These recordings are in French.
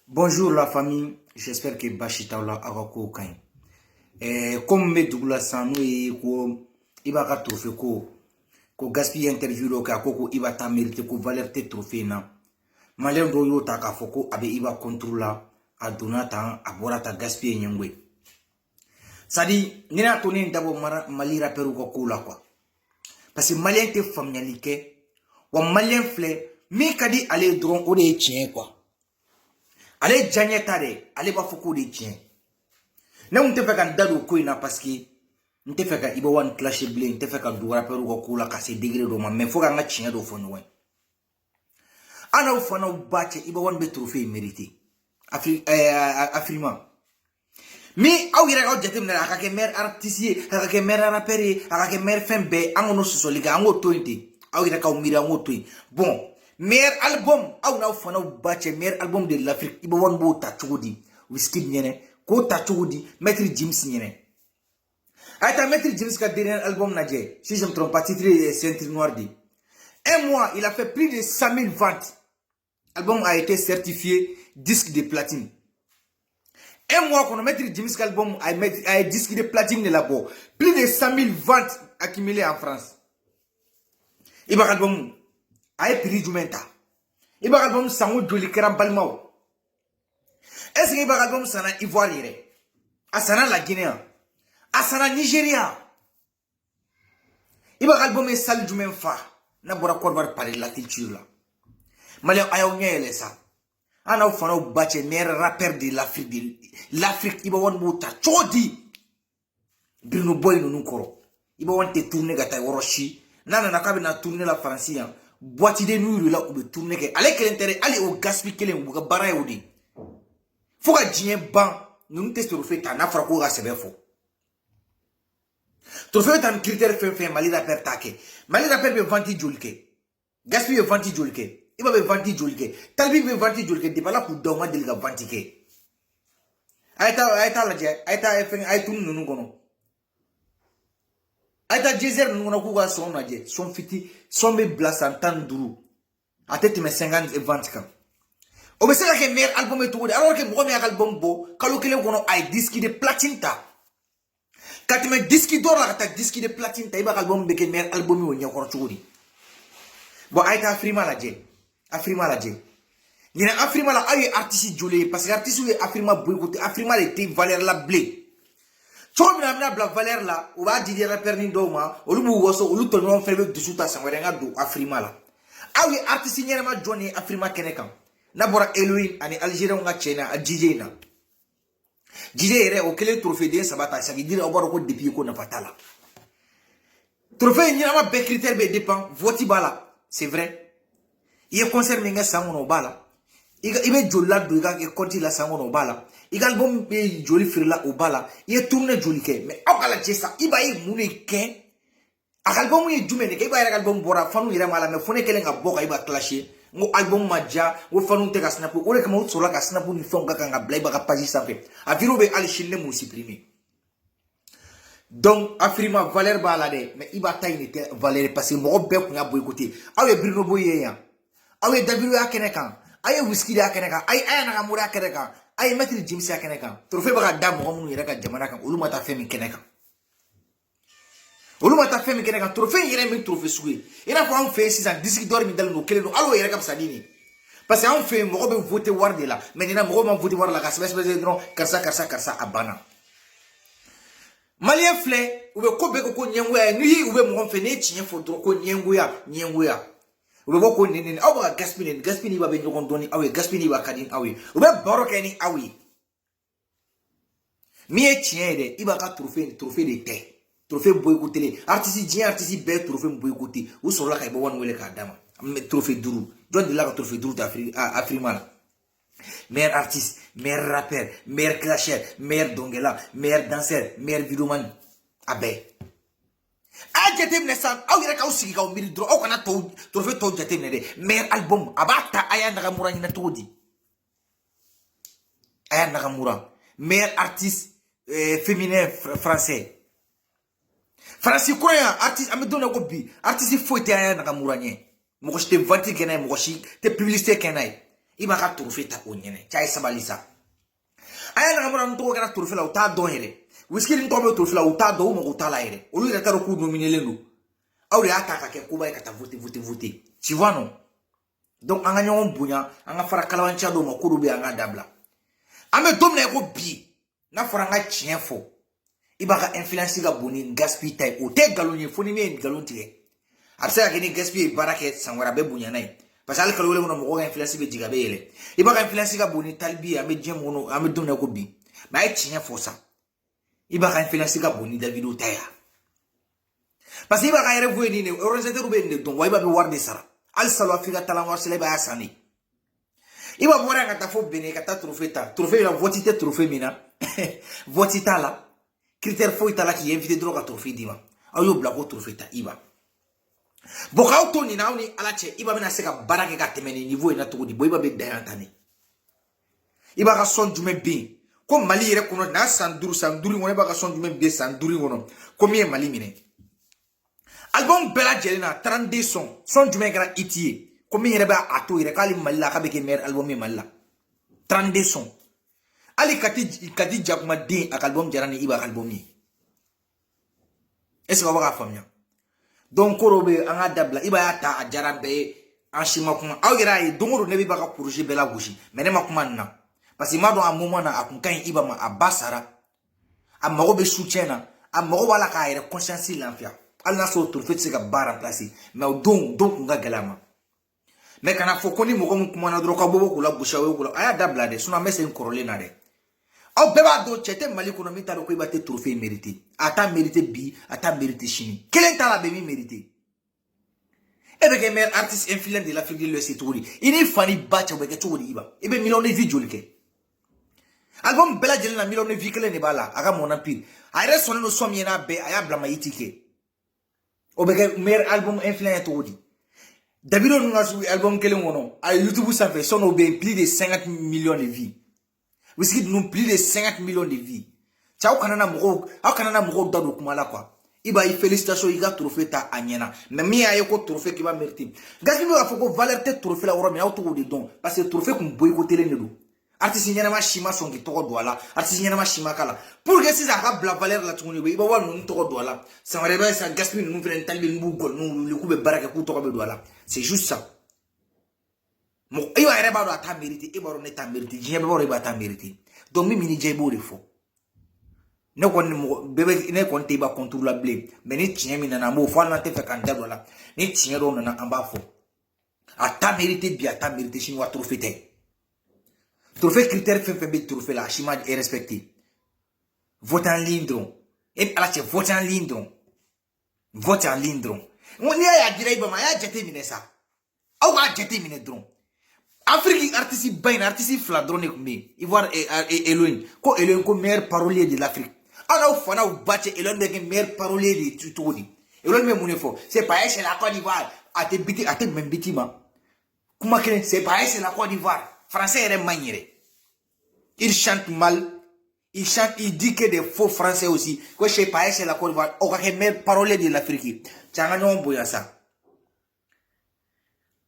Bonjour la famille, j'espère que Bachitaoula Agako Kain. Comme me dougla sanu e ko iba ka trophée ko gaspille interview lo ka ko iba ta mérite ko valeur te trophée na. Malien do yo ta ka foko abe iba contrôla a donata a borata gaspille nyengwe. Sadi nina to ni ndabo mali rapperu ko la quoi. Parce que malien te familialité wa malien flé mi kadi aller dron o de tien quoi. Ale janye tare, ale ba foko de tien. Ne unte feka ndado ko ina parce que nte feka iba wan clash blé, nte feka do rapperu ko kula ka se degré do ma mais foka nga tien do fo no. Ana u fana u bache iba wan be trophée mérité. Afrima. Mi aw yira ka jetem na aka ke mer artiste, aka ke mer rappeur, aka ke mer fembe, angono sosoliga, ango tointe. Aw yira ka mira ango toy. Bon, meilleur album aw na fana bache meilleur album de l'Afrique iba wan bo ta chugudi Wizkid nyene ko ta chugudi Maître James nyene ayta Maître James ka dernier album naje si je me trompe pas titre Centre Noir dit un mois il a fait plus de 100 000 ventes. L'album a été certifié disque de platine. Un mois qu'on a Maître James album a disque de platine là-bas, plus de 100 000 ventes accumulées en France. Iba album ay prix du menta. Iba album sango joli keram balmao. Est-ce que iba album sana Ivoire yere? Asana la Guinée. Asana Nigeria. Iba album est sal du même fa. Na bora korbar parler la culture là. Malé ayaw nyele ça. Ana fana u bache meilleur rappeur de l'Afrique l'Afrique iba won buta chodi. Bruno Boy no nkoro. Iba won te tourner gata woroshi. Nana nakabe na tourner la francien. Boîte de nuit là où be tourner que allez que l'intérêt allez au gaspiller kele mbuga bara yodi faut que dien ban nous teste trophée ta na frako ga sebe fo trophée ta critère fin mali rapper take mali rapper be vanti jolke gaspiller vanti jolke iba be vanti jolke talbi be vanti jolke de bala ku dawma del ga vanti ke ayta la je ayta fin aytun nunu gono ayta jezer nunu ku ga son na je son fiti son be blasantan duru atete me 50 et 20 kan o be sera ke meilleur album et tout alors que mo meilleur album bo kalo kele gono ay disque de platine ta katime disque d'or la ta disque de platine ta iba album be ke meilleur album wo nyakor chudi bo ayta afrima la je ni afrima la ay artiste jolé parce que artiste ou afrima boycotté afrima les te valeur la blé so mina bla valeur la o ba di rapper ni doma o lu bu woso o lu to non febe de suta sangwere nga do afrima la awi artiste nyere ma Johnny afrima kenekan na bora Elohim ani Algérie nga China a DJ na DJ re o kele trophée de sabata ça veut dire o baro ko depuis ko na patala trophée ni ma be critère be dépend voti bala c'est vrai il concerne nga sangono bala ibe jolla do ga ke konti la sangono bala igal bom be joli firla o bala il tourne joli ke mais o kala chesa iba yi mune ken album ye jumene ke iba album bora fanu ira mala me fone kele nga boka iba clasher ngo album maja wo fanu te ka snap o le kama utsola ka snap ni fonga ka nga blay ba ka page sape a viro be al shille mo supprimer donc afrima valeur bala de mais iba tay ni te valeur parce que mo be ko nga boy côté awe Bruno Boy ya awe Davido ya kenekan aye Wizkid ya kenekan ay na kamura kenekan ay Maître James ya kenekan trophée ba ka dam mo mun ira ka jamana kan ulu mata femi kenekan Oluma ta femme kene ka trophée yere min trophée soué ina ko on fait 6 ans disque d'or mi dal no kele no allo yere ka sadini parce que on fait mo be voter war de la mais dina mo voter war la ka sebe non karsa abana malien flé ou be ko be ko nyengoya ni ou be mo fait ne tien fo ko nyengoya ou be ko ni aw ba gaspini ba be ngon doni awe gaspini ba kadin awe ou be baro keni awe mi e tien de iba ka trophée de té trophée boycotté artiste be trophée boycotté ou sur la kay bo won wele ka dama trophée duru don de la trophée duru afrima la meilleur artiste meilleur rappeur meilleur clasher meilleur dongela meilleur danseur meilleur videoman abe jetem ne san aw yere ka usigi ka miri dro o kana to trophée to jetem ne de meilleur album abata aya na mura ni na todi aya na mura meilleur artiste féminin français Francis Koya artiste amedona ko bi artiste foite aya na kamuranye mo ko te vanti kenay mo ko te publicité kenay iba ka trophée ta o nyene cha sabali sa aya na ngamura nto ka trophée la o ta don here whisky nto be trophée la o ta do mo o ta la here o lu ta ro ku nominer lendo awre ata ka ke ko ba ka ta voter tu vois non donc anga nyon bunya anga fara kalawancha do mo ko do be anga dabla ame domna ko bi na fara nga chien fo iba ka influence ga boni gaspille tay o te galonye fo ni ne galon tire absa ga ni gaspille barake sangwara be bunya nay parce que alkalo le mo mo ga influence be diga be yele iba ka influence ga boni talbi ame jem wono ame domna ko bi ma e chien fo sa iba ka influence ga boni davido taya parce que iba ka yere voye ni ne organisateur be ne don wa iba be warde sara al salo afrika talan war sele ba asani iba bora ngata fo bene kata trophée la votité trophée mina votita la critère fo itala ki invité droga trophée dima ayo blako trophée ta iba boka auto ni nauni alache iba mena seka barake ka temeni niveau ina to di boy be dayantani iba ka son jume bi ko mali yere kono na sanduru ngone ba ka son jume bi sanduru ngono ko mi mali mine album bela jelena 32 son jume gara itie comme il reba ato il rekali malla ka be ke mer album malla 32 sons ali kati jakuma din ak album jarani iba album ni est-ce que va famia donc korobe anga dabla iba ya ta ajarabe anshima kuma awira yi dongoro ne bi baka projet bela gushi mais ne makuma na parce que ma do un moment na akun kan iba ma abasara amago be soutien na amago wala ka ere conscience l'enfia alna so tout fait se ka bara placer mais donc nga galama mais kana fo koni mo ko kuma na droka bobo kula bushawe kula aya dabla de suna messe en korole na de au beba do chete mali kono mi taro ko ibate trophée mérité ata mérité bi ata mérité chini quel ta la be mi mérité e be ke mer artiste influent de l'Afrique de l'Ouest touri ini fani bacha be ke touri iba e be million de video like album bela jeli na million de vie kele ne bala aga mon empire ayre sonne no somi na be aya blama yitike o be ke mer album influent touri Davido nous a album quel est à YouTube ça fait son plus de 50 millions de vues. Whisky nous plus de 50 millions de vues. Ciao kanana moko dado kumala quoi. Iba i félicitations iga trophée ta anyena. Mais mi ayo ko trophée qui va mériter. Gasi mi afo ko valeur te trophée la woro mi auto de don parce que trophée kum boycotter le nedo. Artiste nyana ma shima songi toko douala, artiste nyana ma shima kala. Pour que si ça a la valeur la tuni iba wa nous toko douala. Ça va reba ça gaspille nous faire un talbi nous gol nous le coup be baraka ku toko be douala. C'est juste ça. Mo iba reba do ata mérité iba ro ne ta mérité, jien be ro iba ta mérité. Donc mi mini jebo de fo. Ne kon bébé ne kon te ba contrôlable, mais ni tien mi na mo fo na te fe kan douala. Ni tien ro na amba fo. Ata mérité bi ata mérité chinois trophée te. Trophée critère fait trophée la chima est respecté. Vote en lindron. Et à la chef vote en lindron. Vote en lindron. On y a direct ba ma ya jete mine sa. Aw ga jete mine dron. Afrique artiste bain artiste fladron e kumé. Ivoire et Eloine. Ko Eloine ko meilleur parolier de l'Afrique. Ana fana ou bache Eloine de meilleur parolier de Tutodi. Eloine me moune fo. C'est pas chez la Côte d'Ivoire. A te même bitima. Kuma kene c'est pas chez la Côte d'Ivoire. Français est manière. Il chante mal. Il dit que des faux français aussi. Que je sais pas, c'est la Côte d'Ivoire. On va même parler de l'Afrique. Tiens, on va ça.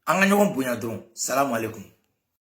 On va salam alaikum.